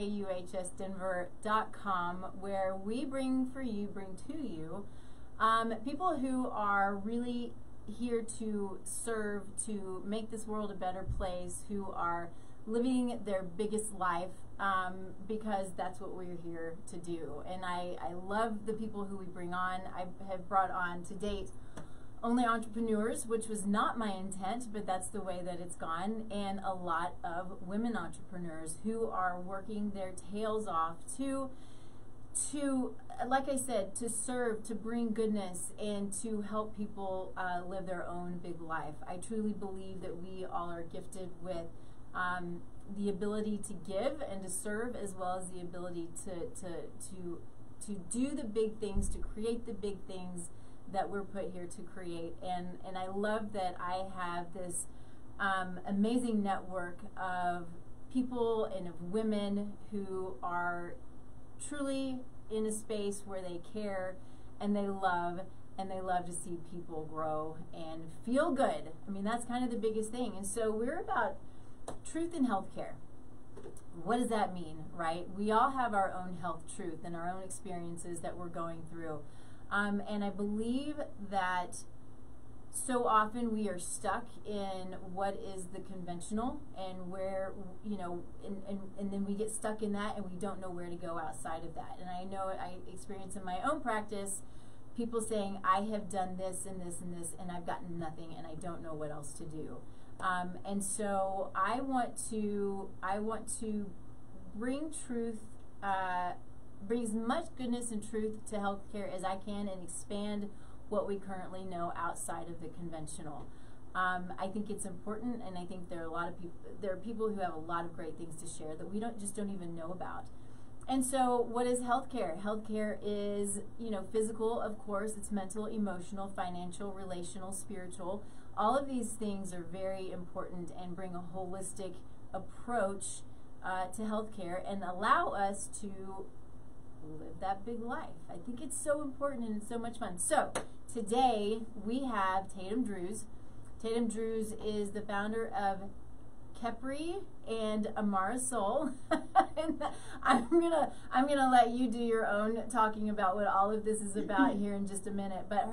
uhsdenver.com, where we bring to you people who are really here to serve, to make this world a better place, who are living their biggest life, because that's what we're here to do. And I love the people who we bring on. I have brought on to date only entrepreneurs, which was not my intent, but that's the way that it's gone, and a lot of women entrepreneurs who are working their tails off to like I said, to serve, to bring goodness, and to help people live their own big life. I truly believe that we all are gifted with the ability to give and to serve, as well as the ability to do the big things, to create the big things that we're put here to create. And I love that I have this amazing network of people and of women who are truly in a space where they care and they love to see people grow and feel good. I mean, that's kind of the biggest thing. And so we're about truth in healthcare. What does that mean, right? We all have our own health truth and our own experiences that we're going through. And I believe that so often we are stuck in what is the conventional, and where, you know, and then we get stuck in that and we don't know where to go outside of that. And I know I experience in my own practice people saying, I have done this and this and this and I've gotten nothing and I don't know what else to do. And so I want to bring truth, bring as much goodness and truth to healthcare as I can, and expand what we currently know outside of the conventional. I think it's important, and I think there are a lot of people. There are people who have a lot of great things to share that we just don't even know about. And so, what is healthcare? Healthcare is, you know, physical, of course. It's mental, emotional, financial, relational, spiritual. All of these things are very important and bring a holistic approach to healthcare and allow us to live that big life. I think it's so important and it's so much fun. So today we have Tatum Drewes. Tatum Drewes is the founder of Khepri and Amara Soul. And I'm gonna let you do your own talking about what all of this is about here in just a minute. But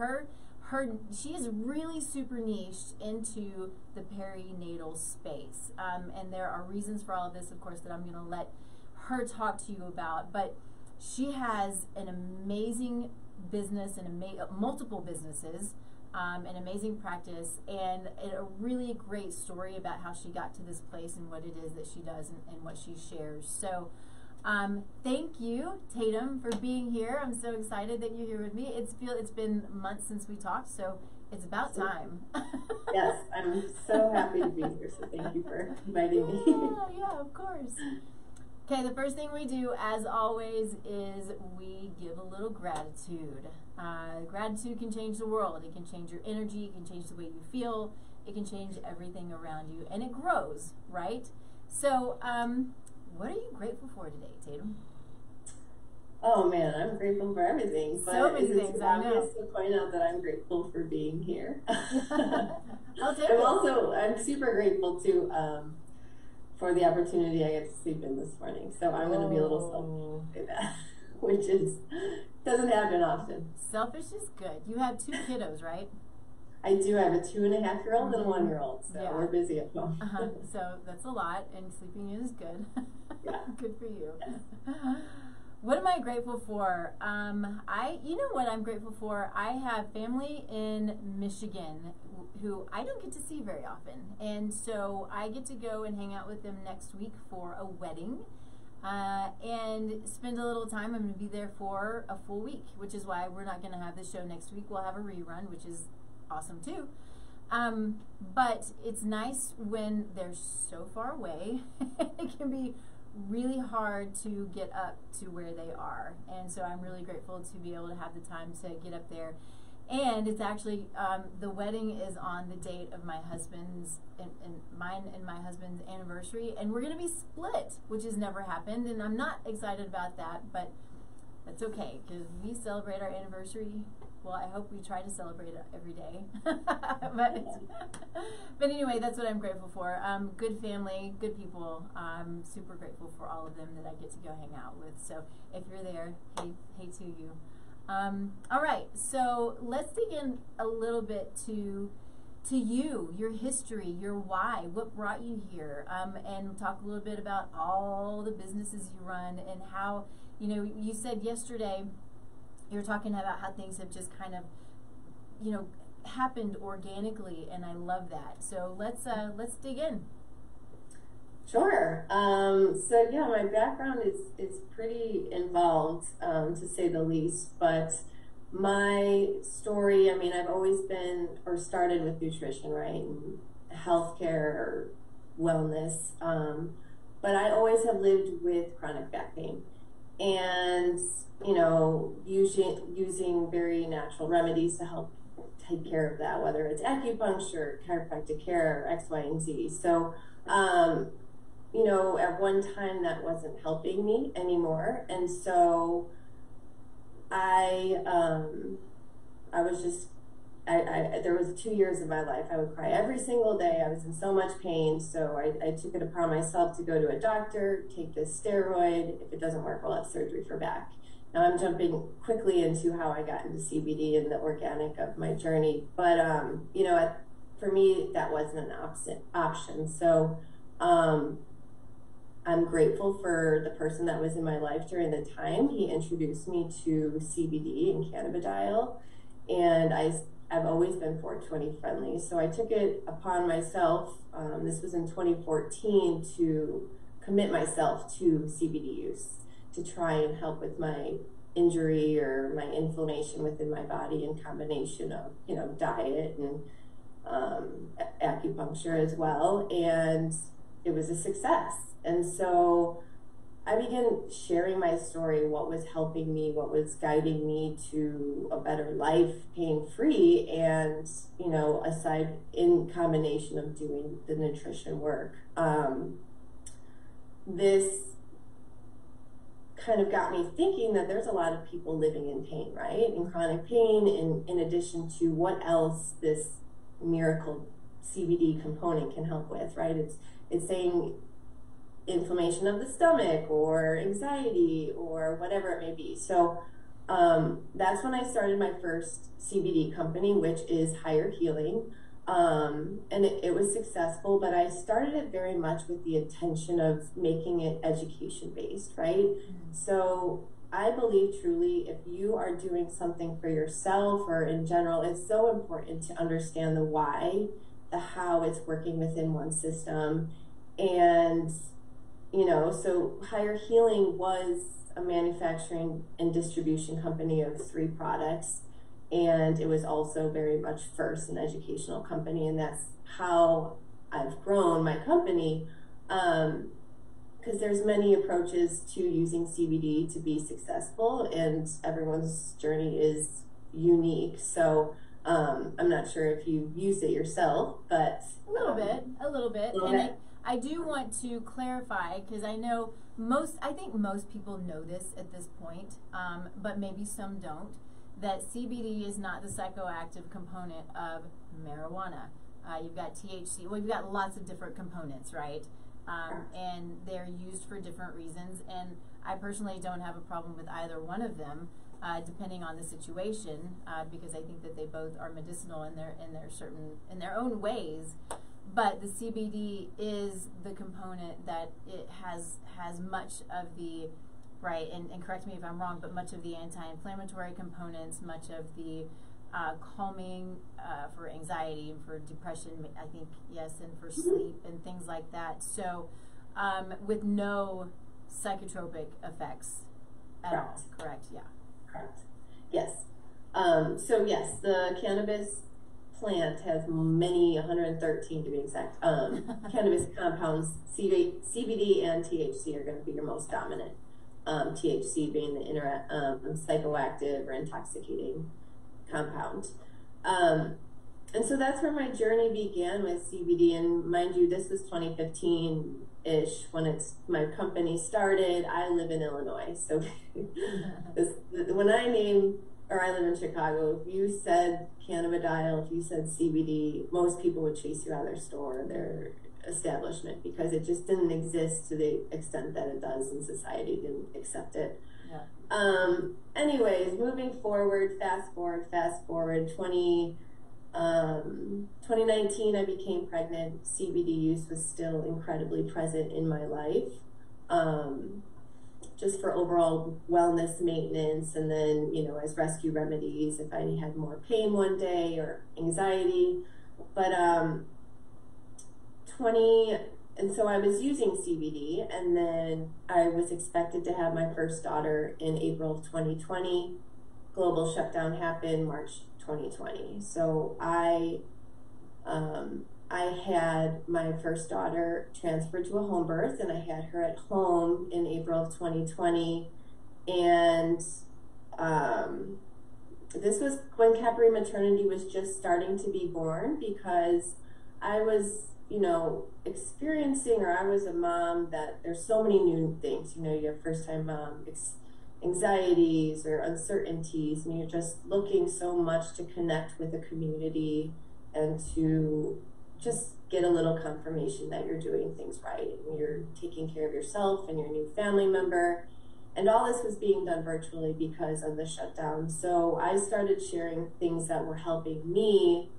she is really super niched into the perinatal space, and there are reasons for all of this, of course, that I'm gonna let her talk to you about. But she has an amazing business and multiple businesses, an amazing practice, and a really great story about how she got to this place and what it is that she does and what she shares. So thank you, Tatum, for being here. I'm so excited that you're here with me. It's been months since we talked, so it's about time. Yes, I'm so happy to be here, so thank you for inviting me. Yeah, of course. Okay, the first thing we do, as always, is we give a little gratitude. Gratitude can change the world. It can change your energy. It can change the way you feel. It can change everything around you, and it grows, right? So, what are you grateful for today, Tatum? Oh man, I'm grateful for everything. So many things, I know. It's obvious to point out that I'm grateful for being here. I'll take it. I'm super grateful to for the opportunity I get to sleep in this morning. So I'm going to be a little selfish with that, which doesn't happen often. Selfish is good. You have 2 kiddos, right? I do. I have a 2.5-year-old and a 1-year-old, so yeah. We're busy at home. So that's a lot, and sleeping is good. Yeah. Good for you. Yes. What am I grateful for? You know what I'm grateful for? I have family in Michigan who I don't get to see very often. And so I get to go and hang out with them next week for a wedding and spend a little time. I'm going to be there for a full week, which is why we're not going to have the show next week. We'll have a rerun, which is awesome too. But it's nice when they're so far away. It can be really hard to get up to where they are, and so I'm really grateful to be able to have the time to get up there. And it's actually the wedding is on the date of my husband's and mine and my husband's anniversary, and we're going to be split, which has never happened, and I'm not excited about that, but that's okay because we celebrate our anniversary Well, I hope we try to celebrate it every day. but anyway, that's what I'm grateful for. Good family, good people. I'm super grateful for all of them that I get to go hang out with. So if you're there, hey to you. All right, so let's dig in a little bit to you, your history, your why, what brought you here, and talk a little bit about all the businesses you run and how, you said yesterday, you were talking about how things have just kind of, happened organically, and I love that. So let's dig in. Sure. So yeah, my background is pretty involved, to say the least, but my story, I mean, I've always been, or started with nutrition, right, and healthcare or wellness, but I always have lived with chronic back pain, and using very natural remedies to help take care of that, whether it's acupuncture, chiropractic care, X, Y, and Z. So, at one time that wasn't helping me anymore, and so I was just, there was 2 years of my life I would cry every single day. I was in so much pain, so I took it upon myself to go to a doctor, take this steroid. If it doesn't work, I'll have surgery for back. Now I'm jumping quickly into how I got into CBD and the organic of my journey, but for me that wasn't an option. So I'm grateful for the person that was in my life during the time. He introduced me to CBD and cannabidiol, and I've always been 420 friendly. So I took it upon myself, this was in 2014, to commit myself to CBD use, to try and help with my injury or my inflammation within my body, in combination of, diet and acupuncture as well. And it was a success. And so I began sharing my story, what was helping me, what was guiding me to a better life, pain-free, and, aside, in combination of doing the nutrition work. This kind of got me thinking that there's a lot of people living in pain, right? In chronic pain, in addition to what else this miracle CBD component can help with, right? It's saying inflammation of the stomach or anxiety or whatever it may be. So that's when I started my first CBD company, which is Higher Healing. And it was successful, but I started it very much with the intention of making it education-based, right? Mm-hmm. So I believe truly, if you are doing something for yourself or in general, it's so important to understand the why, the how it's working within one system. And, so Higher Healing was a manufacturing and distribution company of 3 products. And it was also very much first an educational company, and that's how I've grown my company, because there's many approaches to using CBD to be successful, and everyone's journey is unique. So I'm not sure if you've used it yourself, but a little bit. And I do want to clarify, because I think most people know this at this point, but maybe some don't, that CBD is not the psychoactive component of marijuana. You've got THC. Well, you've got lots of different components, right? And they're used for different reasons. And I personally don't have a problem with either one of them, depending on the situation, because I think that they both are medicinal in their own ways. But the CBD is the component that it has much of the, right, and correct me if I'm wrong, but much of the anti-inflammatory components, much of the calming for anxiety and for depression, I think, yes, and for sleep and things like that. So with no psychotropic effects at all, correct? Yeah. Correct. Yes. So yes, the cannabis plant has 113 to be exact, cannabis compounds. CBD and THC are going to be your most dominant. THC being the psychoactive or intoxicating compound. And so that's where my journey began with CBD. And mind you, this was 2015-ish when my company started. I live in Illinois. So when I name or I live in Chicago, if you said cannabidiol, if you said CBD, most people would chase you out of their store, their establishment, because it just didn't exist to the extent that it does, and society didn't accept it. Yeah. Anyways, moving forward, fast forward, 2019, I became pregnant. CBD use was still incredibly present in my life, just for overall wellness maintenance, and then, you know, as rescue remedies if I had more pain one day or anxiety. But and so I was using CBD, and then I was expected to have my first daughter in April of 2020. Global shutdown happened March 2020. So I had my first daughter transferred to a home birth, and I had her at home in April of 2020. And this was when Khepri Maternity was just starting to be born, because I was, you know, experiencing, or I was a mom that there's so many new things, you know, you're a first time mom, anxieties or uncertainties, and you're just looking so much to connect with the community and to just get a little confirmation that you're doing things right and you're taking care of yourself and your new family member. And all this was being done virtually because of the shutdown. So I started sharing things that were helping me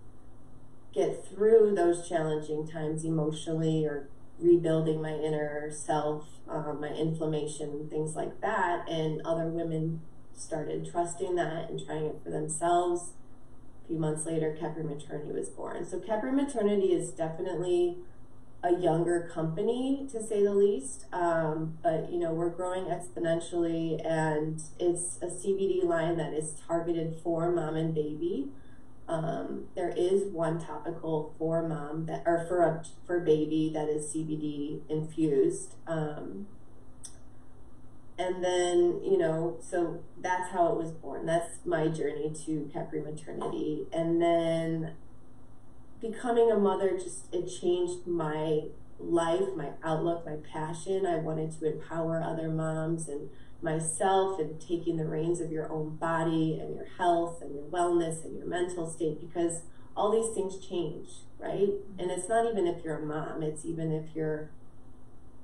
get through those challenging times emotionally, or rebuilding my inner self, my inflammation, things like that. And other women started trusting that and trying it for themselves. A few months later, Khepri Maternity was born. So Khepri Maternity is definitely a younger company, to say the least, but you know, we're growing exponentially, and it's a CBD line that is targeted for mom and baby. There is one topical for mom that, or for baby, that is CBD infused. And then, you know, so that's how it was born. That's my journey to Khepri Maternity. And then becoming a mother, it changed my life, my outlook, my passion. I wanted to empower other moms and myself, and taking the reins of your own body and your health and your wellness and your mental state, because all these things change, right? And it's not even if you're a mom, it's even if you're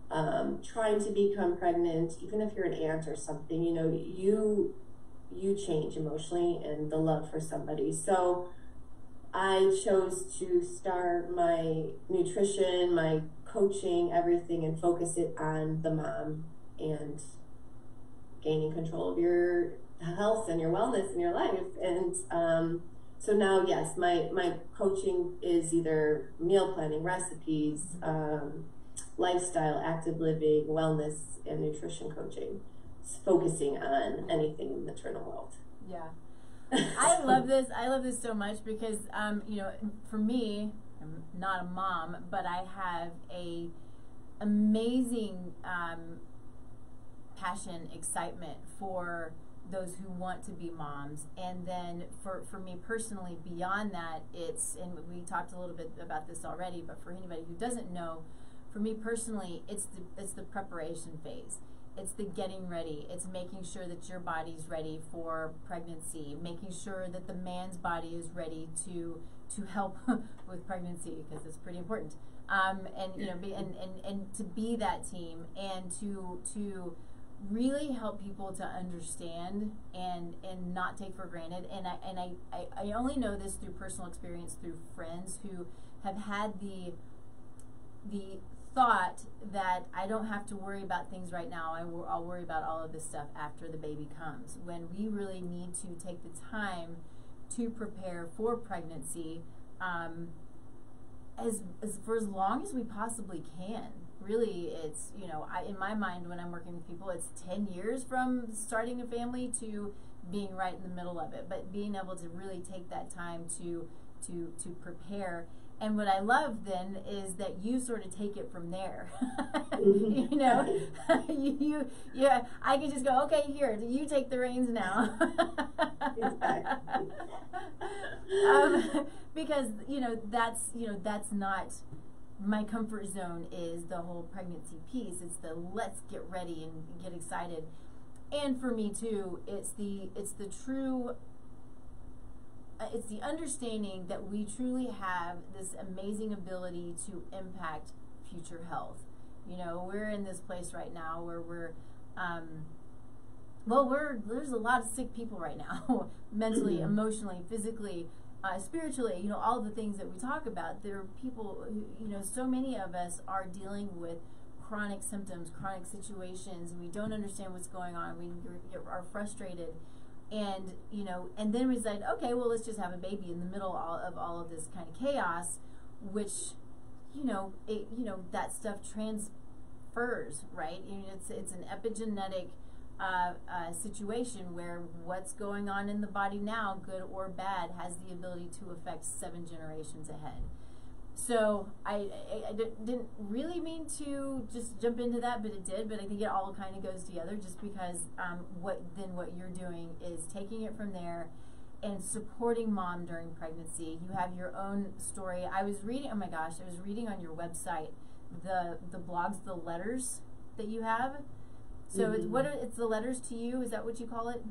trying to become pregnant, even if you're an aunt or something, you know, you change emotionally, and the love for somebody. So I chose to start my nutrition, my coaching, everything, and focus it on the mom and gaining control of your health and your wellness in your life. And so now, yes, my coaching is either meal planning, recipes, lifestyle, active living, wellness, and nutrition coaching, focusing on anything in the maternal world. Yeah. I love this. I love this so much because, you know, for me, I'm not a mom, but I have a amazing passion, excitement for those who want to be moms. And then for me personally, beyond that, it's, and we talked a little bit about this already, but for anybody who doesn't know, for me personally, it's the preparation phase. It's the getting ready. It's making sure that your body's ready for pregnancy, making sure that the man's body is ready to help with pregnancy, because it's pretty important. And you know, and to be that team, and to really help people to understand and not take for granted. And I only know this through personal experience, through friends who have had the thought that I don't have to worry about things right now. I'll worry about all of this stuff after the baby comes, when we really need to take the time to prepare for pregnancy for as long as we possibly can. Really, it's, you know, in my mind, when I'm working with people, it's 10 years from starting a family to being right in the middle of it, but being able to really take that time to prepare. And what I love then is that you sort of take it from there. You know, yeah, I can just go, okay, here, you take the reins now. Because you know that's not my comfort zone. Is the whole pregnancy piece. It's the let's get ready and get excited. And for me too, it's the true it's the understanding that we truly have this amazing ability to impact future health. You know, we're in this place right now where there's a lot of sick people right now, mentally, emotionally, physically, spiritually, you know, all the things that we talk about. There are people who, you know, so many of us are dealing with chronic symptoms, chronic situations, and we don't understand what's going on. We are frustrated. And, you know, and then we decide, okay, well, let's just have a baby in the middle of all of this kind of chaos, which, you know, that stuff transfers, right? I mean, it's an epigenetic situation where what's going on in the body now, good or bad, has the ability to affect 7 generations ahead. So I didn't really mean to just jump into that, but it did. But I think it all kind of goes together, just because what you're doing is taking it from there and supporting mom during pregnancy. You have your own story. I was reading on your website the blogs, the letters that you have. So it's the letters to you. Is that what you call it?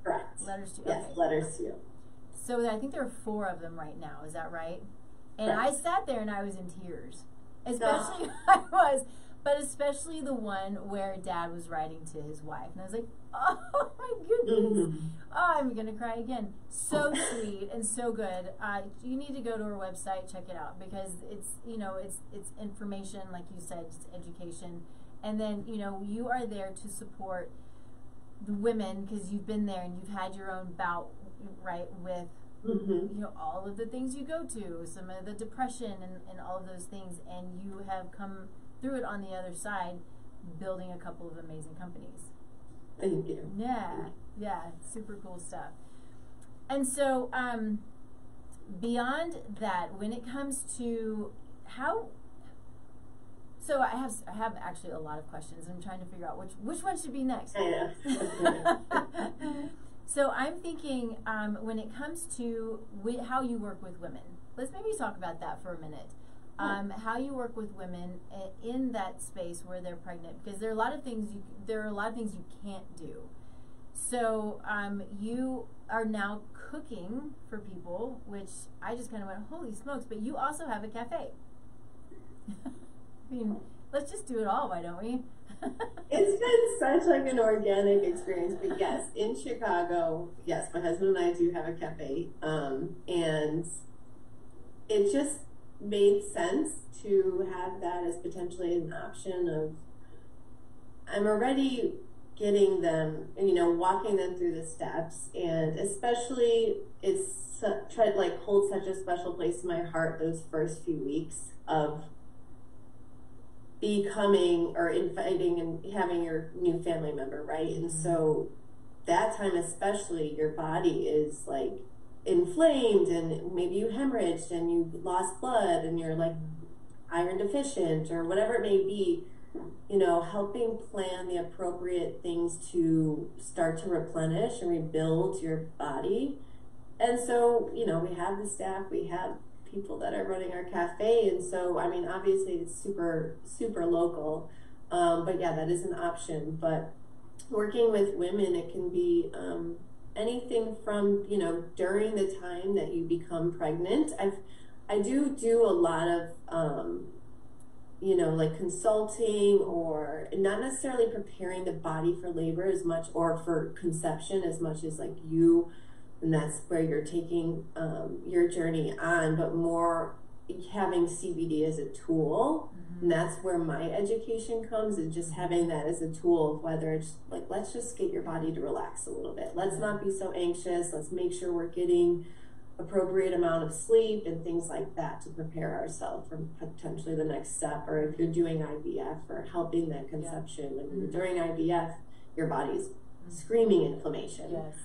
Correct. Letters to you. Yes, okay. letters to you. So I think there are 4 of them right now. Is that right? And I sat there and I was in tears. Especially, especially the one where Dad was writing to his wife. And I was like, oh my goodness. Oh, I'm going to cry again. So sweet and so good. You need to go to her website, check it out, because it's, you know, it's information, like you said, it's education. And then, you know, you are there to support the women, because you've been there and you've had your own bout, right, with, you know, all of the things you go to, some of the depression and all of those things, and you have come through it on the other side, building a couple of amazing companies. Thank you. Yeah, super cool stuff. And so, beyond that, when it comes to so I have actually a lot of questions. I'm trying to figure out which one should be next. Yeah. So I'm thinking, when it comes to how you work with women, let's maybe talk about that for a minute. How you work with women in that space where they're pregnant, because there are a lot of things you can't do. So you are now cooking for people, which I just kind of went, holy smokes! But you also have a cafe. I mean, let's just do it all, why don't we? It's been such like an organic experience, but yes, in Chicago, yes, my husband and I do have a cafe, and it just made sense to have that as potentially an option of, I'm already getting them, and, you know, walking them through the steps, and especially it's try to like hold such a special place in my heart those first few weeks of becoming or inviting and having your new family member, right? And so that time especially, your body is like inflamed, and maybe you hemorrhaged and you lost blood and you're like iron deficient or whatever it may be, you know, helping plan the appropriate things to start to replenish and rebuild your body. And so, you know, we have the staff, we have people that are running our cafe, and so, I mean, obviously it's super local, but yeah, that is an option. But working with women, it can be anything from, you know, during the time that you become pregnant. I do a lot of you know, like consulting, or not necessarily preparing the body for labor as much, or for conception as much as like you. And that's where you're taking your journey on, but more having CBD as a tool. And that's where my education comes, and just having that as a tool, whether it's like, let's just get your body to relax a little bit. Let's not be so anxious. Let's make sure we're getting appropriate amount of sleep and things like that to prepare ourselves for potentially the next step. Or if you're doing IVF, or helping that conception, like during IVF, your body's screaming inflammation. Yes.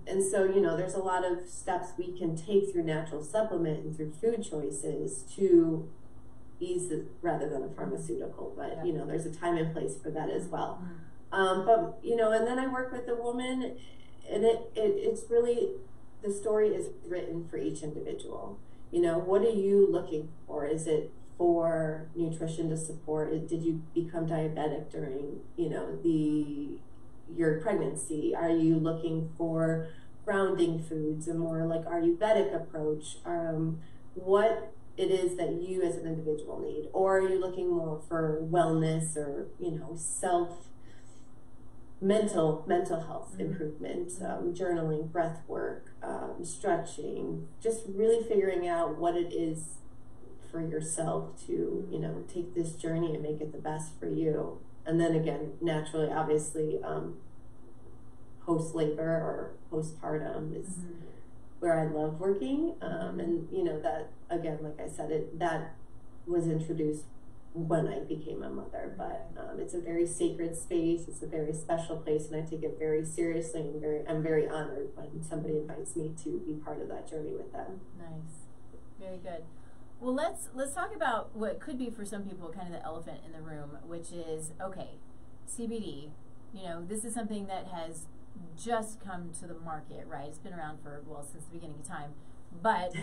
And so, you know, there's a lot of steps we can take through natural supplement and through food choices to ease it, rather than a pharmaceutical. But, you know, there's a time and place for that as well. But, you know, and then I work with a woman, and it's really, the story is written for each individual. You know, what are you looking for? Is it for nutrition to support? Did you become diabetic during, you know, your pregnancy? Are you looking for grounding foods, a more like Ayurvedic approach, what it is that you as an individual need, or are you looking more for wellness or, you know, mental health improvement, journaling, breath work, stretching, just really figuring out what it is for yourself to, you know, take this journey and make it the best for you. And then again, naturally, obviously, post-labor or postpartum is where I love working. And, you know, that, again, like I said, that was introduced when I became a mother, but it's a very sacred space. It's a very special place, and I take it very seriously, and I'm very honored when somebody invites me to be part of that journey with them. Nice. Very good. Well, let's talk about what could be for some people kind of the elephant in the room, which is, okay, CBD, you know, this is something that has just come to the market, right? It's been around for, well, since the beginning of time, but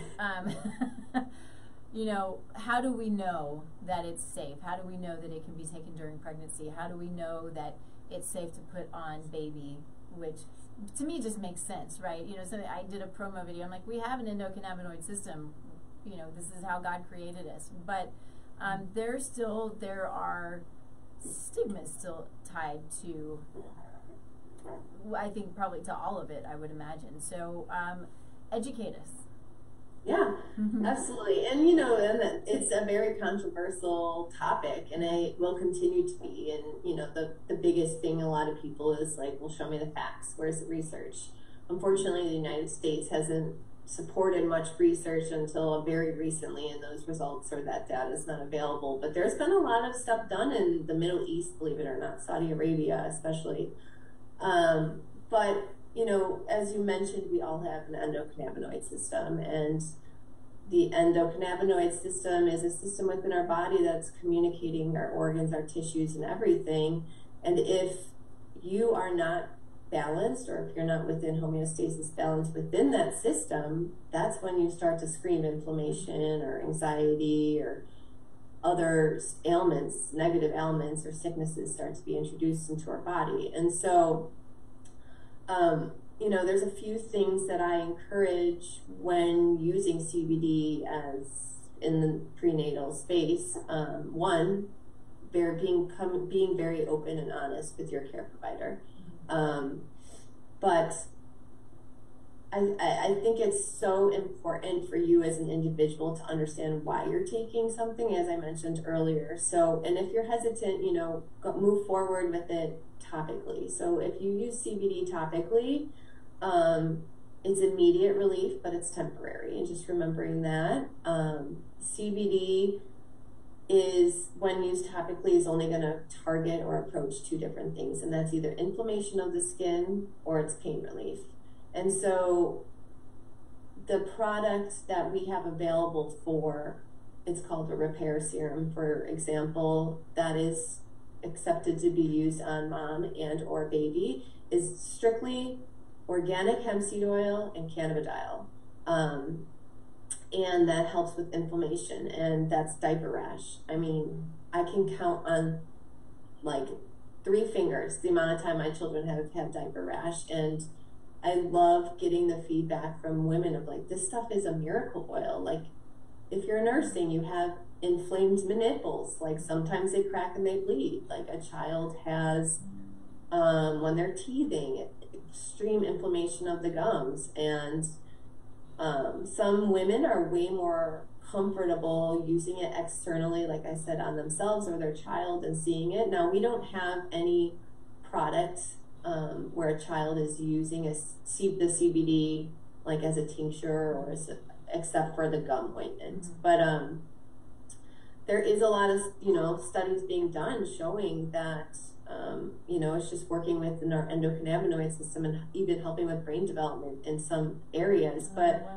you know, how do we know that it's safe? How do we know that it can be taken during pregnancy? How do we know that it's safe to put on baby, which to me just makes sense, right? You know, so I did a promo video. I'm like, we have an endocannabinoid system. You know, this is how God created us. But there are stigmas still tied to, I think probably to all of it, I would imagine. So educate us. Yeah, absolutely. And, you know, and it's a very controversial topic, and it will continue to be. And, you know, the biggest thing a lot of people is like, well, show me the facts. Where's the research? Unfortunately, the United States hasn't supported much research until very recently, and those results or that data is not available. But there's been a lot of stuff done in the Middle East, believe it or not, Saudi Arabia especially. But, you know, as you mentioned, we all have an endocannabinoid system, and the endocannabinoid system is a system within our body that's communicating our organs, our tissues, and everything. And if you are not balanced, or if you're not within homeostasis balance within that system, that's when you start to scream inflammation or anxiety or other ailments, negative ailments or sicknesses start to be introduced into our body. And so, you know, there's a few things that I encourage when using CBD as in the prenatal space. One, being very open and honest with your care provider. But I think it's so important for you as an individual to understand why you're taking something, as I mentioned earlier. So, and if you're hesitant, you know, move forward with it topically. So if you use CBD topically, it's immediate relief, but it's temporary. And just remembering that CBD is, when used topically, is only going to target or approach two different things, and that's either inflammation of the skin or it's pain relief. And so the product that we have available it's called a repair serum, for example, that is accepted to be used on mom and or baby, is strictly organic hemp seed oil and cannabidiol. And that helps with inflammation, and that's diaper rash. I mean, I can count on like 3 fingers the amount of time my children have had diaper rash, and I love getting the feedback from women of like, this stuff is a miracle oil. Like, if you're nursing, you have inflamed nipples, like sometimes they crack and they bleed. Like a child has, when they're teething, extreme inflammation of the gums. And some women are way more comfortable using it externally, like I said, on themselves or their child, and seeing it. Now, we don't have any products where a child is using the CBD like as a tincture or except for the gum ointment. But there is a lot of, you know, studies being done showing that you know, it's just working within our endocannabinoid system and even helping with brain development in some areas. But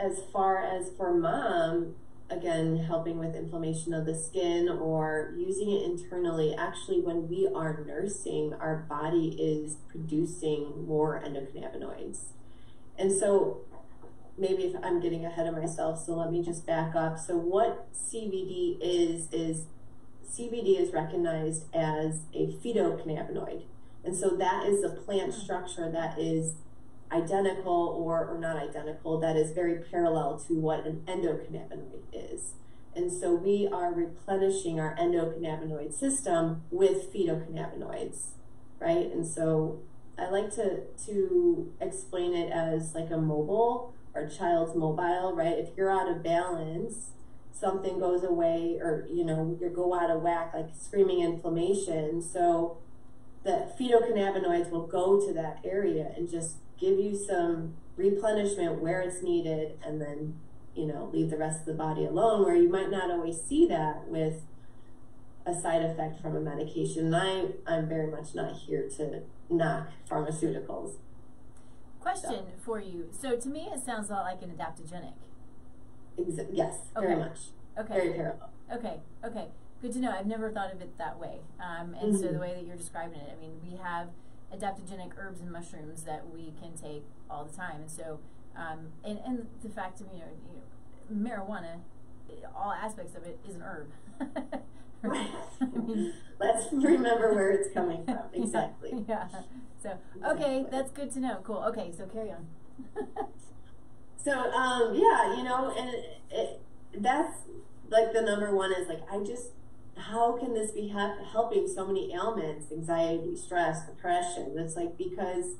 as far as for mom, again, helping with inflammation of the skin or using it internally, actually when we are nursing, our body is producing more endocannabinoids. And so maybe if I'm getting ahead of myself, so let me just back up. So what CBD is CBD is recognized as a phytocannabinoid. And so that is a plant structure that is identical or not identical, that is very parallel to what an endocannabinoid is. And so we are replenishing our endocannabinoid system with phytocannabinoids, right? And so I like to explain it as like a mobile or child's mobile, right? If you're out of balance, something goes away, or you go out of whack, like screaming inflammation. So the phytocannabinoids will go to that area and just give you some replenishment where it's needed, and then leave the rest of the body alone, where you might not always see that with a side effect from a medication. And I'm very much not here to knock pharmaceuticals. Question for you. So to me, it sounds a lot like an adaptogenic. Yes, very much. Okay. Very parallel. Okay. Good to know. I've never thought of it that way. And so the way that you're describing it, I mean, we have adaptogenic herbs and mushrooms that we can take all the time. And so, and the fact of, marijuana, all aspects of it is an herb. Right. I mean, let's remember where it's coming from. Exactly. Yeah. So, okay, that's good to know. Cool. Okay, so carry on. So, and that's like the number one is like, how can this be helping so many ailments, anxiety, stress, depression? It's like, because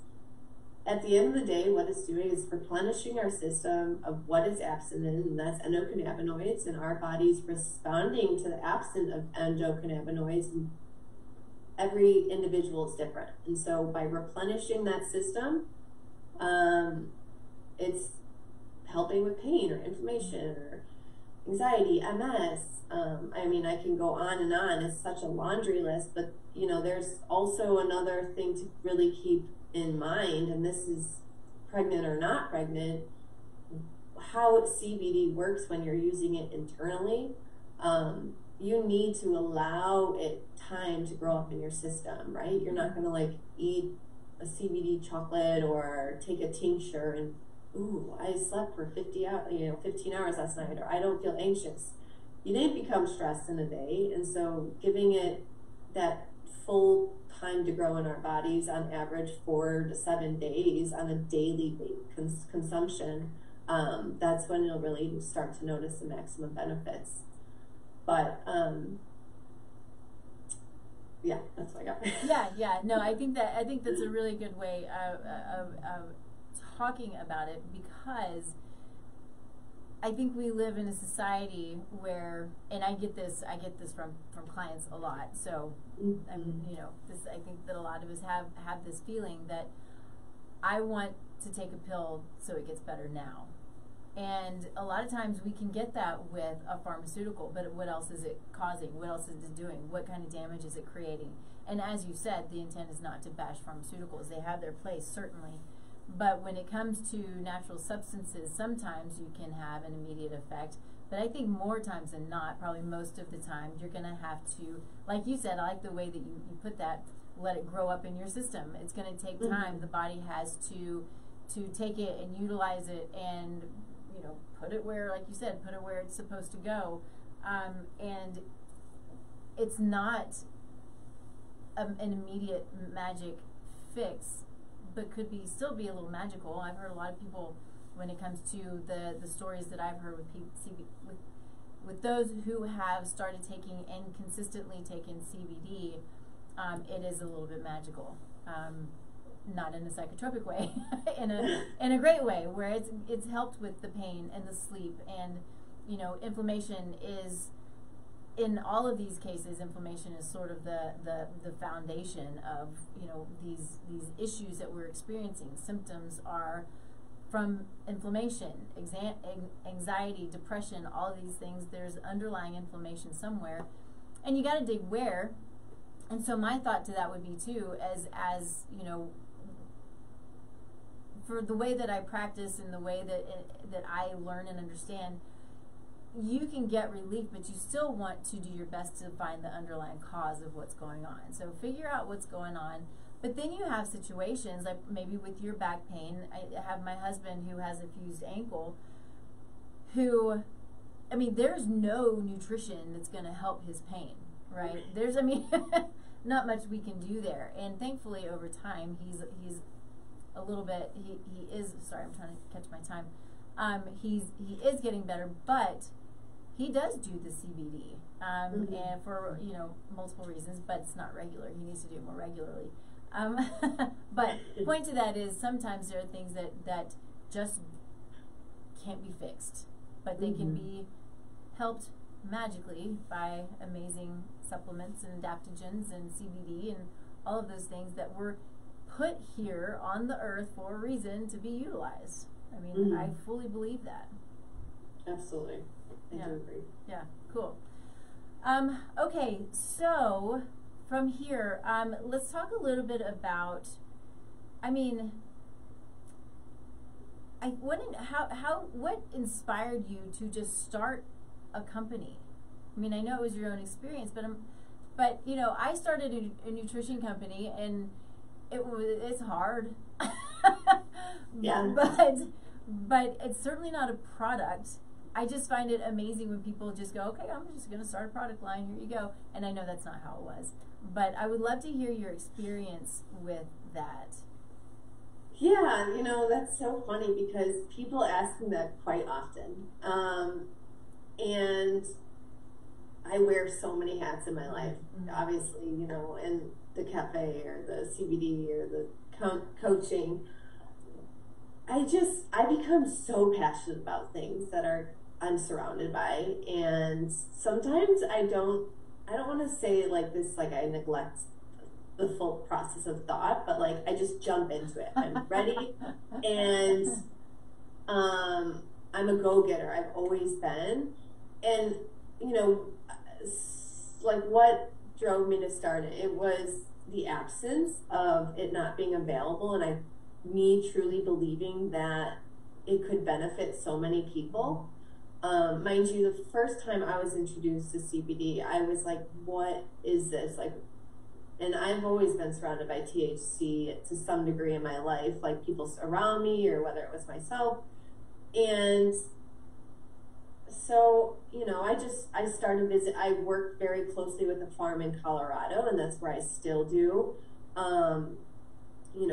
at the end of the day, what it's doing is replenishing our system of what is absent in, and that's endocannabinoids, and our body's responding to the absence of endocannabinoids. And every individual is different. And so by replenishing that system, it's helping with pain or inflammation or anxiety, MS. I mean, I can go on and on. It's such a laundry list, but there's also another thing to really keep in mind, and this is pregnant or not pregnant, how CBD works when you're using it internally. You need to allow it time to grow up in your system, right? You're not going to like eat a CBD chocolate or take a tincture and, ooh, I slept for 15 hours last night, or I don't feel anxious. You didn't become stressed in a day. And so giving it that full time to grow in our bodies, on average 4 to 7 days on a daily consumption, that's when you'll really start to notice the maximum benefits. But yeah, that's what I got. Yeah. No, I think that's a really good way of talking about it, because I think we live in a society where, and I get this from clients a lot. So, I think that a lot of us have this feeling that I want to take a pill so it gets better now. And a lot of times we can get that with a pharmaceutical, but what else is it causing? What else is it doing? What kind of damage is it creating? And as you said, the intent is not to bash pharmaceuticals. They have their place, certainly. But when it comes to natural substances, sometimes you can have an immediate effect. But I think more times than not, probably most of the time, you're going to have to, like you said, I like the way that you put that, let it grow up in your system. It's going to take time. The body has to take it and utilize it and, put it where, like you said, put it where it's supposed to go. And it's not an immediate magic fix, but could still be a little magical. I've heard a lot of people, when it comes to the stories that I've heard with those who have started taking and consistently taken CBD, it is a little bit magical. Not in a psychotropic way, in a great way, where it's helped with the pain and the sleep, and inflammation is, in all of these cases, inflammation is sort of the foundation of these issues that we're experiencing. Symptoms are from inflammation, anxiety, depression, all of these things. There's underlying inflammation somewhere, and you got to dig where. And so my thought to that would be too, as for the way that I practice and the way that I learn and understand, you can get relief, but you still want to do your best to find the underlying cause of what's going on. So figure out what's going on. But then you have situations like maybe with your back pain. I have my husband who has a fused ankle, who, there's no nutrition that's going to help his pain, right? not much we can do there. And thankfully, over time, he's a little bit. He is. Sorry, I'm trying to catch my time. He is getting better, but he does do the CBD, and for multiple reasons, but it's not regular. He needs to do it more regularly. But point to that is sometimes there are things that just can't be fixed, but they can be helped magically by amazing supplements and adaptogens and CBD and all of those things that were put here on the earth for a reason to be utilized. I mean, I fully believe that. Absolutely. I do agree. Yeah, cool. Okay, so from here, let's talk a little bit about, what inspired you to just start a company? I mean, I know it was your own experience, but I started a nutrition company, and it's hard. Yeah. But it's certainly not a product. I just find it amazing when people just go, okay, I'm just going to start a product line. Here you go. And I know that's not how it was. But I would love to hear your experience with that. Yeah, that's so funny because people ask me that quite often. And I wear so many hats in my life, obviously, in the cafe or the CBD or the coaching. I become so passionate about things that I'm surrounded by, and sometimes I don't want to say like this, like I neglect the full process of thought, but like I just jump into it. I'm ready, and I'm a go-getter. I've always been, and like what drove me to start it? It was the absence of it not being available, and me truly believing that it could benefit so many people. Mind you, the first time I was introduced to CBD, I was like, what is this? Like, and I've always been surrounded by THC to some degree in my life, like people around me or whether it was myself. And so, I started I worked very closely with a farm in Colorado, and that's where I still do.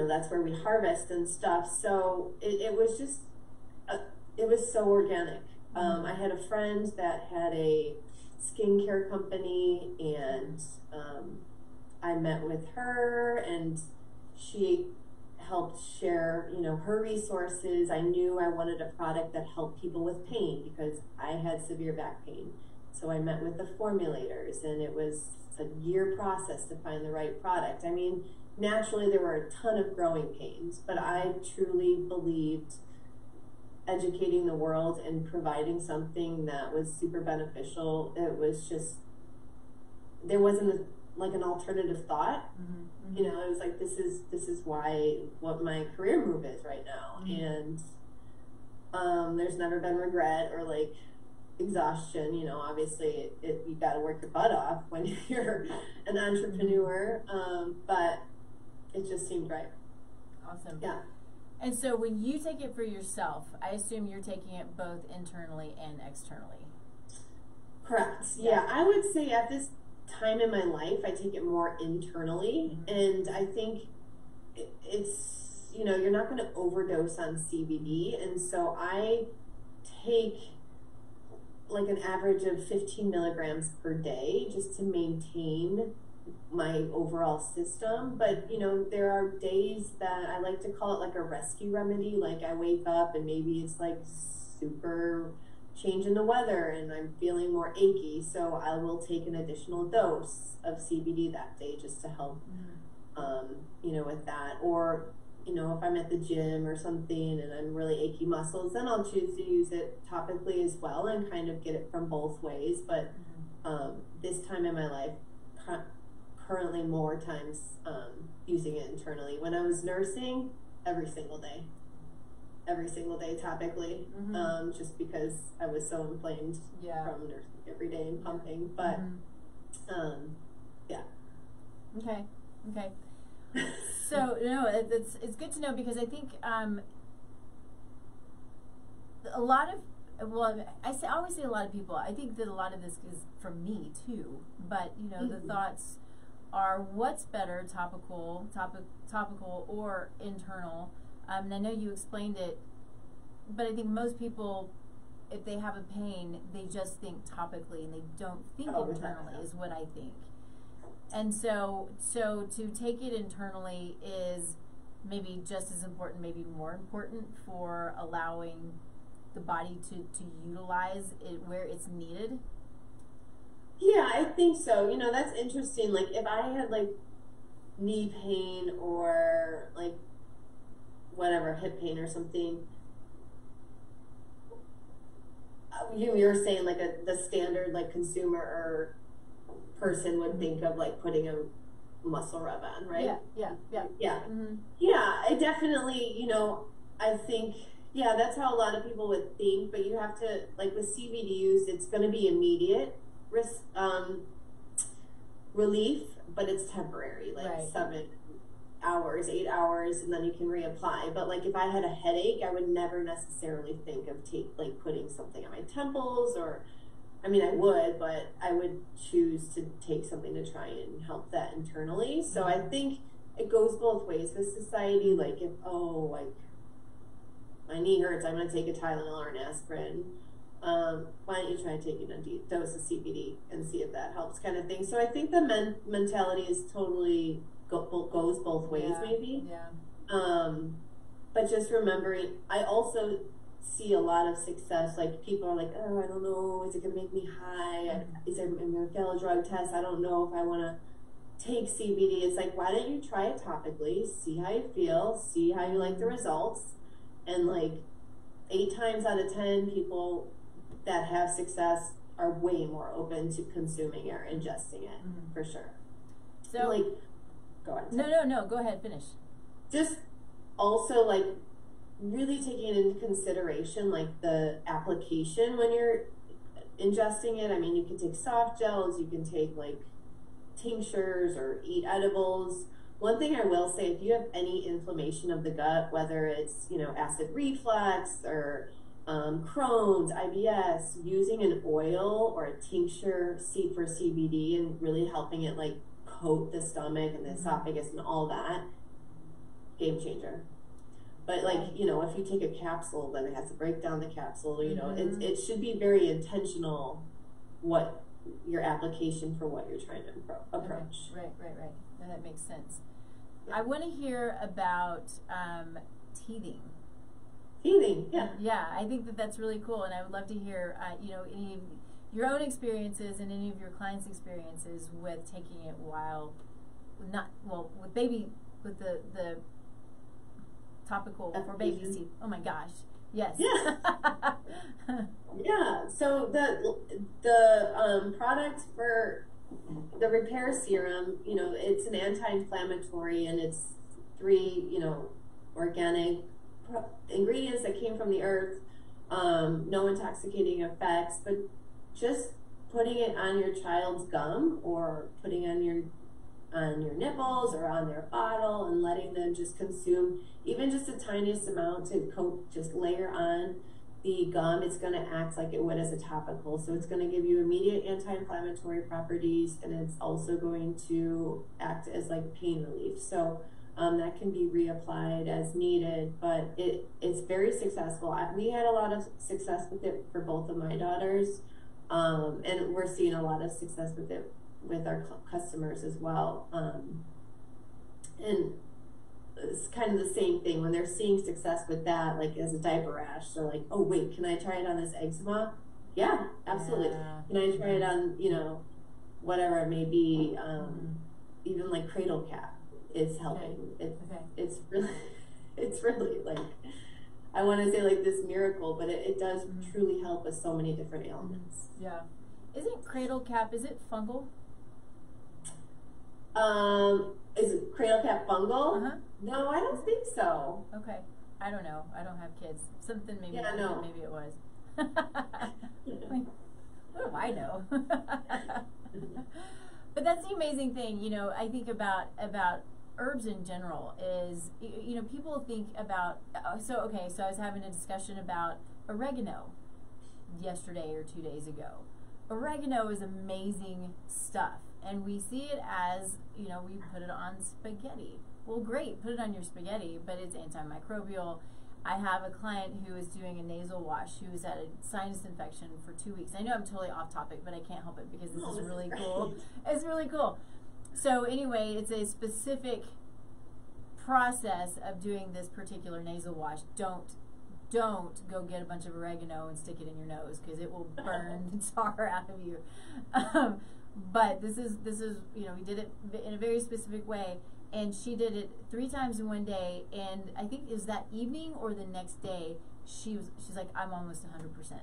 That's where we harvest and stuff. So it was just, it was so organic. I had a friend that had a skincare company, and I met with her, and she helped share, her resources. I knew I wanted a product that helped people with pain because I had severe back pain. So I met with the formulators, and it was a year process to find the right product. I mean, naturally there were a ton of growing pains, but I truly believed educating the world and providing something that was super beneficial. It was just, there wasn't like an alternative thought. It was like, this is what my career move is right now. And there's never been regret or like exhaustion. Obviously you got to work your butt off when you're an entrepreneur, but it just seemed right. Awesome. Yeah. And so when you take it for yourself, I assume you're taking it both internally and externally. Correct. Yeah, I would say at this time in my life, I take it more internally. And I think it's, you're not going to overdose on CBD. And so I take like an average of 15 milligrams per day just to maintain my overall system. But there are days that I like to call it like a rescue remedy. Like I wake up and maybe it's like super change in the weather and I'm feeling more achy, so I will take an additional dose of CBD that day just to help with that. Or if I'm at the gym or something and I'm really achy muscles, then I'll choose to use it topically as well and kind of get it from both ways. But this time in my life, currently more times using it internally. When I was nursing, every single day topically, just because I was so inflamed from nursing every day and pumping. But yeah. Okay. So it's good to know, because I think a lot of, I always say a lot of people, I think that a lot of this is from me too, but the thoughts are what's better, topical or internal. And I know you explained it, but I think most people, if they have a pain, they just think topically and they don't think internally is what I think. And so to take it internally is maybe just as important, maybe more important for allowing the body to utilize it where it's needed. Yeah, I think so. You know, that's interesting. Like if I had like knee pain or like whatever, hip pain or something, you're saying like the standard like consumer or person would think of like putting a muscle rub on, right? Yeah. Mm-hmm. Yeah, I definitely, you know, I think, yeah, that's how a lot of people would think, but you have to, like with CBDs, it's going to be immediate relief, but it's temporary, like 7 hours, 8 hours, and then you can reapply. But like if I had a headache, I would never necessarily think of putting something on my temples, or I mean I would, but I would choose to take something to try and help that internally. So I think it goes both ways with society. Like if like my knee hurts, I'm going to take a Tylenol or an aspirin. Why don't you try taking a dose of CBD and see if that helps, kind of thing. So I think the mentality is totally goes both ways, maybe. Yeah. But just remembering, I also see a lot of success. Like people are like, oh, I don't know, is it going to make me high? Is it going to fail a drug test? I don't know if I want to take CBD. It's like, why don't you try it topically, see how you feel, see how you like the results, and like 8 times out of 10 people that have success are way more open to consuming or ingesting it, for sure. So like, go ahead. No, go ahead, finish. Just also like really taking into consideration like the application when you're ingesting it. I mean, you can take soft gels, you can take like tinctures or eat edibles. One thing I will say, if you have any inflammation of the gut, whether it's, you know, acid reflux or Crohn's, IBS, using an oil or a tincture for CBD and really helping it like coat the stomach and the esophagus and all that, game changer. But like, you know, if you take a capsule, then it has to break down the capsule, you know, it should be very intentional what your application for what you're trying to approach. Right. No, that makes sense. I want to hear about teething. Teething, yeah. Yeah, I think that's really cool, and I would love to hear, you know, any of your own experiences and any of your clients' experiences with taking it with the topical for baby teeth. Oh my gosh, yes. Yeah. Yeah. So the product for the repair serum, you know, it's an anti-inflammatory, and it's 3, you know, organic ingredients that came from the earth, no intoxicating effects, but just putting it on your child's gum or putting on your nipples or on their bottle and letting them just consume even just the tiniest amount to just layer on the gum. It's going to act like it would as a topical, so it's going to give you immediate anti-inflammatory properties, and it's also going to act as like pain relief. So that can be reapplied as needed, but it's very successful. We had a lot of success with it for both of my daughters, and we're seeing a lot of success with it with our customers as well. And it's kind of the same thing when they're seeing success with that, like as a diaper rash. They're like, oh wait, can I try it on this eczema? Yeah, absolutely. Yeah. Can I try it on, you know, whatever it may be, even like cradle cap is helping. It's really like, I want to say like this miracle, but it does truly help with so many different ailments. Yeah. Isn't cradle cap, is it fungal? Is it cradle cap fungal? No, I don't think so. Okay. I don't know. I don't have kids. Something maybe. Yeah, no. Maybe it was. Like, what do I know? But that's the amazing thing, you know. I think about herbs in general is, you know, people think about. So I was having a discussion about oregano yesterday or 2 days ago. Oregano is amazing stuff. and we see it as, you know, we put it on spaghetti. Well, great, put it on your spaghetti, but it's antimicrobial. I have a client who is doing a nasal wash who has had a sinus infection for 2 weeks. I know I'm totally off topic, but I can't help it because this is really cool. It's really cool. So anyway, it's a specific process of doing this particular nasal wash. Don't go get a bunch of oregano and stick it in your nose, because it will burn the tar out of you. But this is, you know, we did it in a very specific way, and she did it 3 times in one day, and I think it was that evening or the next day, she's like, I'm almost 100%.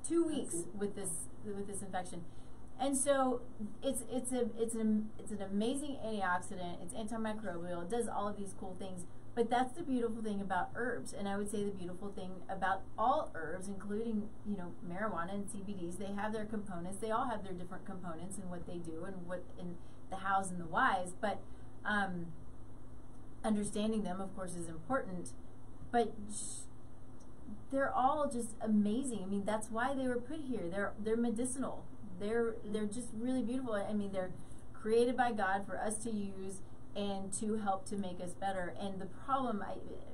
2 weeks with this infection. And so it's an amazing antioxidant. It's antimicrobial. It does all of these cool things. But that's the beautiful thing about herbs, and I would say the beautiful thing about all herbs, including, you know, marijuana and CBDs. They have their components. They all have their different components and what they do and what in the hows and the whys. But understanding them, of course, is important. But they're all just amazing. I mean, that's why they were put here. They're medicinal. They're just really beautiful. I mean, they're created by God for us to use and to help to make us better. And the problem,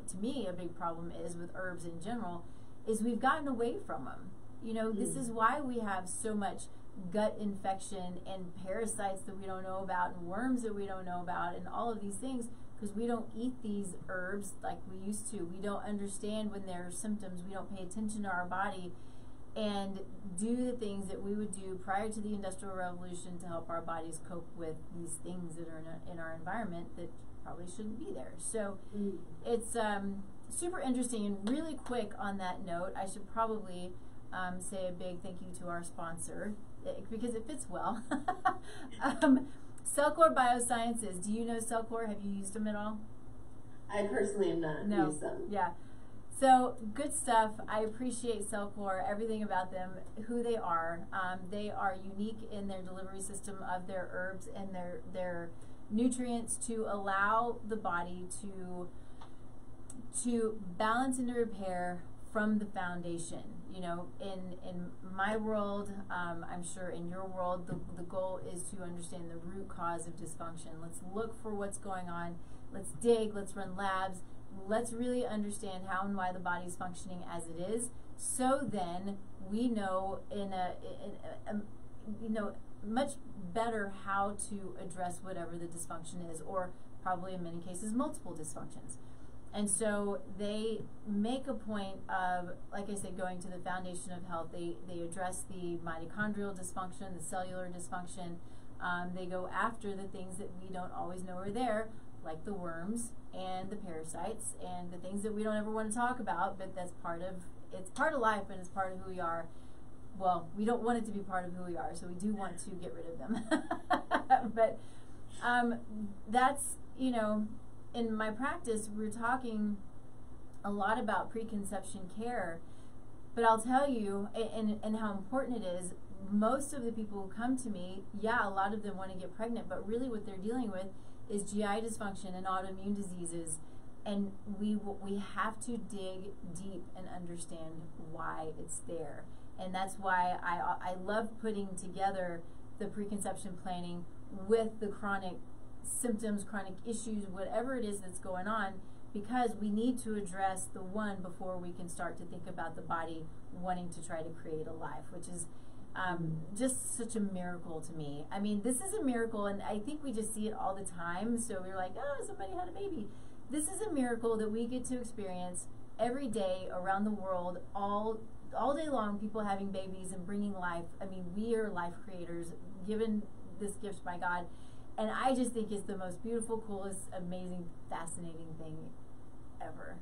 to me, a big problem is with herbs in general, is we've gotten away from them. You know, this is why we have so much gut infection and parasites that we don't know about and worms that we don't know about and all of these things, because we don't eat these herbs like we used to. We don't understand when there are symptoms. We don't pay attention to our body and do the things that we would do prior to the Industrial Revolution to help our bodies cope with these things that are in our environment that probably shouldn't be there. So it's super interesting. And really quick on that note, I should probably say a big thank you to our sponsor, because it fits well. Cellcore Biosciences. Do you know Cellcore? Have you used them at all? I personally have not used them. Yeah. So, good stuff. I appreciate Cellcore, everything about them, who they are. They are unique in their delivery system of their herbs and their nutrients to allow the body to balance and to repair from the foundation. You know, in my world, I'm sure in your world, the goal is to understand the root cause of dysfunction. Let's look for what's going on. Let's dig. Let's run labs. Let's really understand how and why the body is functioning as it is, so then we know much better how to address whatever the dysfunction is, or probably in many cases multiple dysfunctions. And so they make a point of, like I said, going to the foundation of health. They address the mitochondrial dysfunction, the cellular dysfunction. They go after the things that we don't always know are there, like the worms and the parasites and the things that we don't ever want to talk about, but that's part of life, and it's part of who we are. Well, we don't want it to be part of who we are, so we do want to get rid of them. But that's, you know, in my practice, we're talking a lot about preconception care, but I'll tell you, and how important it is, most of the people who come to me, yeah, a lot of them want to get pregnant, but really what they're dealing with is GI dysfunction and autoimmune diseases, and we have to dig deep and understand why it's there. And that's why I love putting together the preconception planning with the chronic symptoms, chronic issues, whatever it is that's going on, because we need to address the one before we can start to think about the body wanting to try to create a life, which is just such a miracle to me. I mean, this is a miracle, and I think we just see it all the time. So we're like, oh, somebody had a baby. This is a miracle that we get to experience every day around the world, all day long, people having babies and bringing life. I mean, we are life creators, given this gift by God. And I just think it's the most beautiful, coolest, amazing, fascinating thing ever.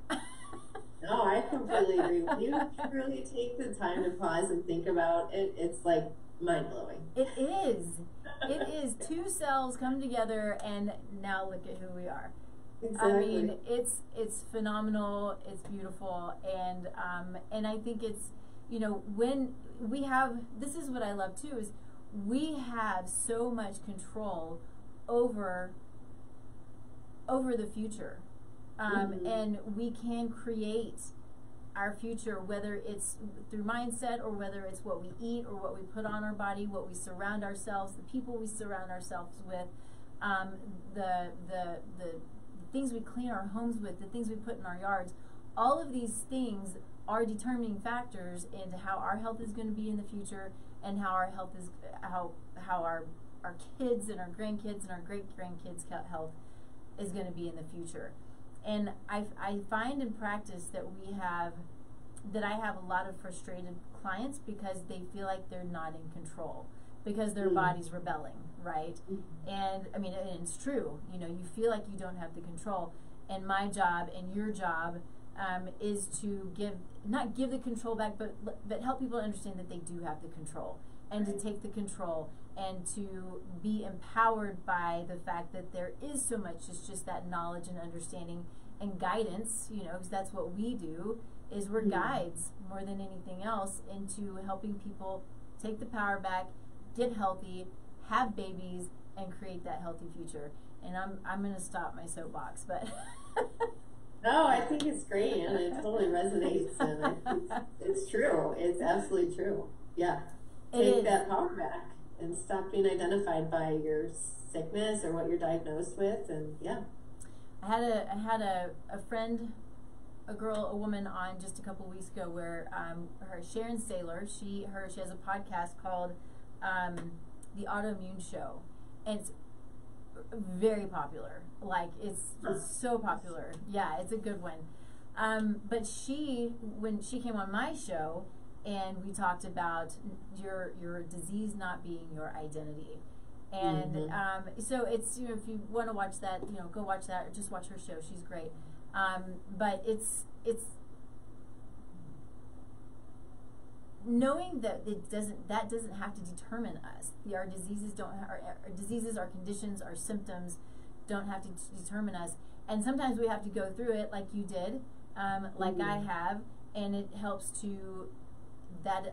No, I completely agree with you. If you really take the time to pause and think about it, it's like mind-blowing. It is. It is. 2 cells come together, and now look at who we are. Exactly. I mean, it's phenomenal. It's beautiful, and I think it's, you know, when we have, this is what I love too, is we have so much control over the future. And we can create our future, whether it's through mindset or whether it's what we eat or what we put on our body, what we surround ourselves, the people we surround ourselves with, the things we clean our homes with, the things we put in our yards, all of these things are determining factors into how our health is going to be in the future, and how our health is, how our kids and our grandkids and our great grandkids' health is going to be in the future. And I find in practice that I have a lot of frustrated clients because they feel like they're not in control, because their body's rebelling, right? And I mean, and it's true. You know, you feel like you don't have the control. And my job and your job is to not give the control back, but help people understand that they do have the control, and to take the control, and to be empowered by the fact that there is so much. It's just that knowledge and understanding and guidance, you know, because that's what we do, is we're guides more than anything else into helping people take the power back, get healthy, have babies, and create that healthy future. And I'm going to stop my soapbox, but... No, I think it's great, and it totally resonates, and I think it's true. It's absolutely true. Yeah. Take that power back and stop being identified by your sickness or what you're diagnosed with, and yeah. I had a friend, a woman on just a couple weeks ago where Sharon Saylor, she has a podcast called The Autoimmune Show, and it's very popular. Like, it's so popular. Yeah, it's a good one. But when she came on my show, and we talked about your disease not being your identity. And so it's, you know, if you want to watch that, you know, go watch that, or just watch her show. She's great. But it's knowing that that doesn't have to determine us. Our diseases, our conditions, our symptoms don't have to determine us. And sometimes we have to go through it, like you did, like I have, and it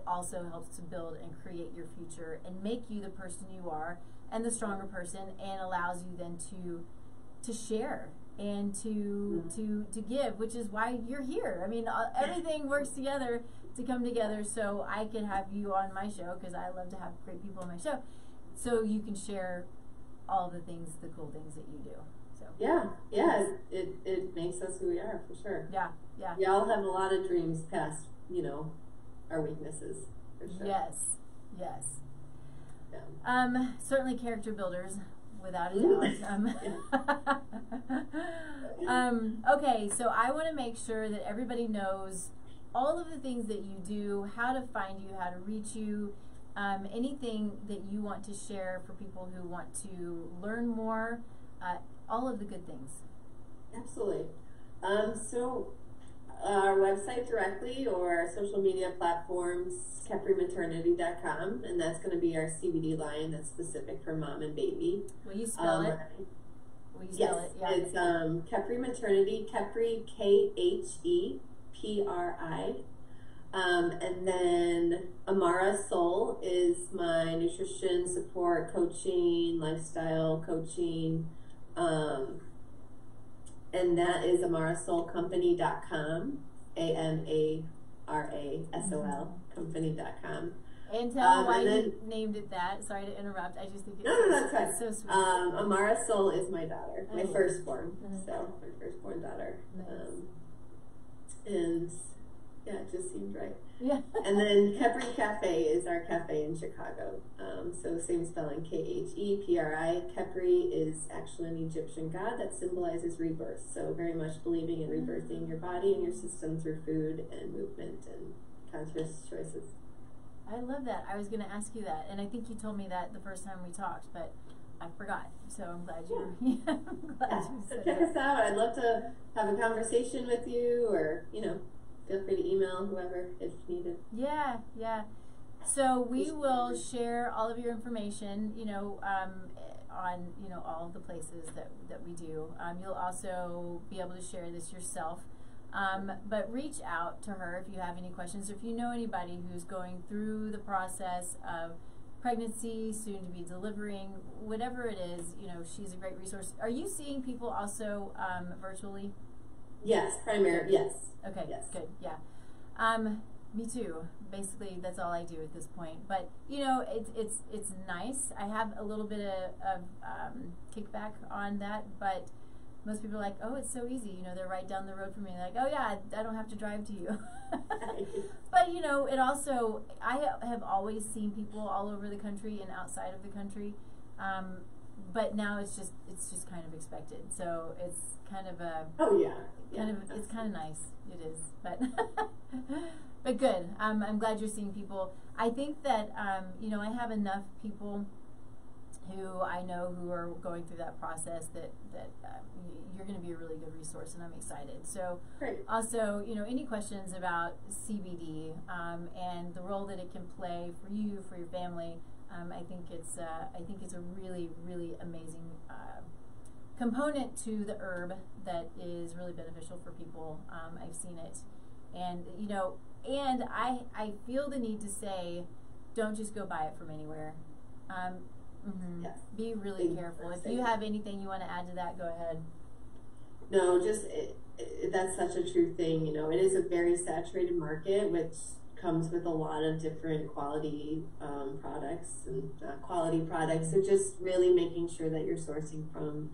also helps to build and create your future and make you the person you are, and the stronger person, and allows you then to share and to give, which is why you're here. I mean, everything works together to come together, so I can have you on my show, because I love to have great people on my show, so you can share all the cool things that you do. So it makes us who we are, for sure. Yeah. We all have a lot of dreams past, you know, our weaknesses, for sure. Yes. Yeah. Certainly character builders, without a doubt. Okay, so I want to make sure that everybody knows all of the things that you do, how to find you, how to reach you, anything that you want to share for people who want to learn more, all of the good things. Absolutely. So our website directly, or our social media platforms, KhepriMaternity.com, and that's going to be our CBD line that's specific for mom and baby. Will you spell it? Yes, it? Yeah. It's Khepri Maternity, Khepri, Khepri. And then Amara Soul is my nutrition support, coaching, lifestyle coaching, and that is amarasoulcompany.com, AMARASOL company.com. And tell why you named it that. Sorry to interrupt. I just think it's so sweet. Amara Soul is my daughter, my firstborn. So my firstborn daughter. Nice. And yeah, it just seemed right. Yeah. And then Khepri Cafe is our cafe in Chicago. So same spelling, Khepri. Khepri is actually an Egyptian god that symbolizes rebirth. So very much believing in rebirthing your body and your system through food and movement and conscious choices. I love that. I was going to ask you that, and I think you told me that the first time we talked, but I forgot. So I'm glad you. So check us out. I'd love to have a conversation with you, or feel free to email whoever if needed. Yeah. So we will share all of your information, on all of the places that we do. You'll also be able to share this yourself. But reach out to her if you have any questions. If you know anybody who's going through the process of pregnancy, soon to be delivering, whatever it is, she's a great resource. Are you seeing people also virtually? Yes, primarily, yes. Okay, yes. Good, yeah. Me too. Basically, that's all I do at this point. But you know, it's nice. I have a little bit of kickback on that, but most people are like, oh, it's so easy. You know, they're right down the road from me. They're like, oh yeah, I don't have to drive to you. But you know, it also, I have always seen people all over the country and outside of the country. But now it's just kind of expected. So it's kind of a it's kind of nice. It is, but but good. I'm glad you're seeing people. I think that you know, I have enough people who I know who are going through that process that you're going to be a really good resource, and I'm excited. So Great. Also, you know, any questions about CBD and the role that it can play for you, for your family, I think it's a really, really amazing component to the herb that is really beneficial for people. I've seen it, and you know, and I feel the need to say, don't just go buy it from anywhere. Yes. Be really careful. If you have anything you want to add to that, go ahead. No, just that's such a true thing. You know, it is a very saturated market, which comes with a lot of different quality products and quality products. So just really making sure that you're sourcing from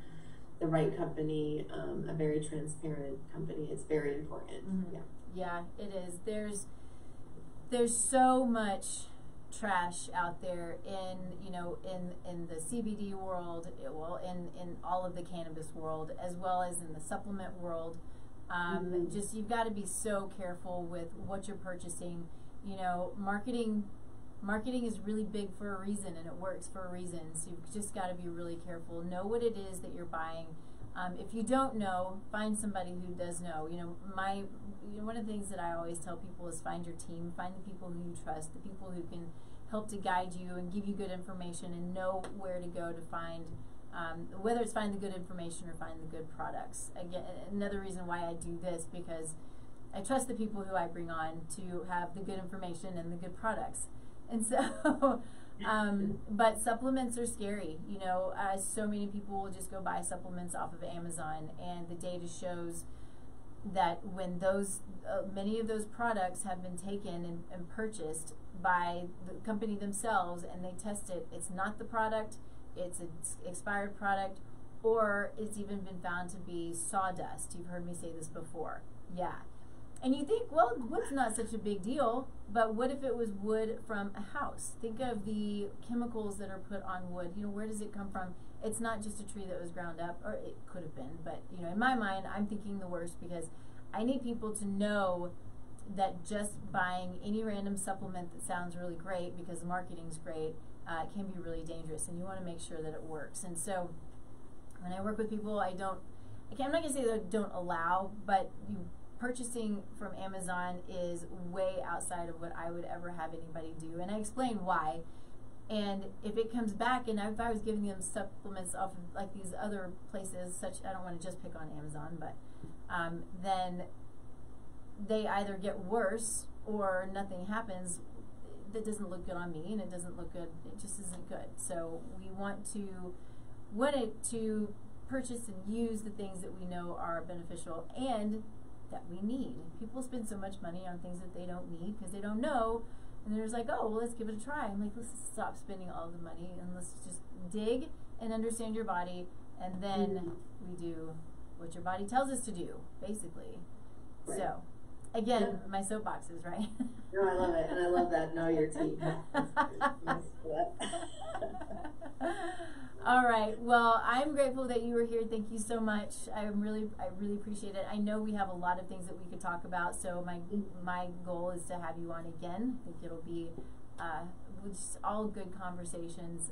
the right company, a very transparent company, is very important. Yeah, it is. There's so much trash out there in, you know, in the CBD world, well, in all of the cannabis world, as well as in the supplement world. Just, you've got to be so careful with what you're purchasing. You know, marketing is really big for a reason, and it works for a reason. So you've just got to be really careful. Know what it is that you're buying. If you don't know, find somebody who does know. You know, one of the things that I always tell people is find your team, find the people who you trust, the people who can help to guide you and give you good information, and know where to go to find, whether it's find the good information or find the good products. Again, another reason why I do this, because I trust the people who I bring on to have the good information and the good products. And so, but supplements are scary. You know, so many people will just go buy supplements off of Amazon, and the data shows that when those, many of those products have been taken and purchased by the company themselves, and they test it, it's not the product, it's an expired product, or it's even been found to be sawdust. You've heard me say this before. Yeah. And you think, well, wood's not such a big deal, but what if it was wood from a house? Think of the chemicals that are put on wood. You know, where does it come from? It's not just a tree that was ground up, or it could have been, but you know, in my mind, I'm thinking the worst, because I need people to know that just buying any random supplement that sounds really great because the marketing's great can be really dangerous, and you want to make sure that it works. And so when I work with people, I'm not going to say that I don't allow, but purchasing from Amazon is way outside of what I would ever have anybody do, and I explain why. And if it comes back, and if I was giving them supplements off of like these other places, such, I don't want to just pick on Amazon, but then they either get worse or nothing happens. That doesn't look good on me, and it doesn't look good. It just isn't good. So we want it to purchase and use the things that we know are beneficial and that we need. People spend so much money on things that they don't need because they don't know, and they're just like, oh, well, let's give it a try. I'm like, let's stop spending all the money and let's just dig and understand your body, and then we do what your body tells us to do, basically. Right. So, again, my soapboxes, right? No, I love it, and I love that. Know your team. All right. Well, I'm grateful that you were here. Thank you so much. I really appreciate it. I know we have a lot of things that we could talk about, so my goal is to have you on again. I think it'll be just all good conversations.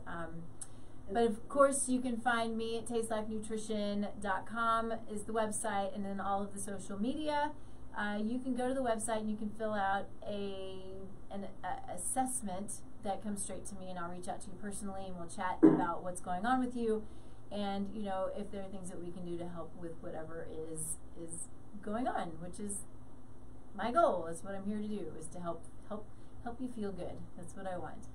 But of course, you can find me at tastelifenutrition.com is the website, and then all of the social media. You can go to the website and you can fill out an assessment that comes straight to me, and I'll reach out to you personally, and we'll chat about what's going on with you, and you know, if there are things that we can do to help with whatever is going on, which is my goal. That's what I'm here to do, is to help you feel good. That's what I want.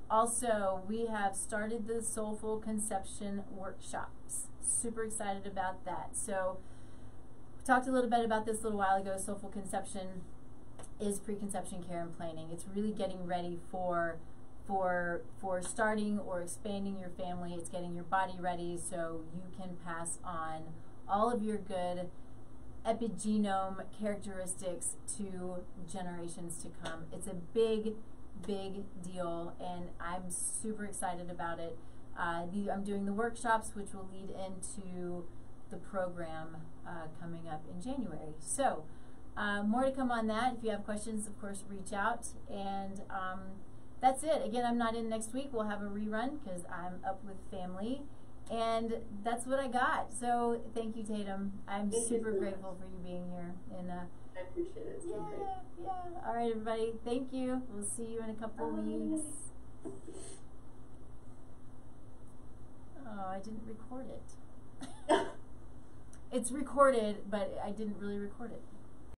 Also, we have started the Soulful Conception workshops. Super excited about that. So we talked a little bit about this a little while ago. Soulful Conception is preconception care and planning. It's really getting ready for starting or expanding your family. It's getting your body ready so you can pass on all of your good epigenome characteristics to generations to come. It's a big, big deal, and I'm super excited about it. I'm doing the workshops, which will lead into the program coming up in January. So more to come on that. If you have questions, of course, reach out. And that's it. Again, I'm not in next week. We'll have a rerun because I'm up with family. And that's what I got. So thank you, Tatum. I'm super grateful for you being here. And I appreciate it. It's been great. Yeah. All right, everybody. Thank you. We'll see you in a couple weeks. Oh, I didn't record it. It's recorded, but I didn't really record it.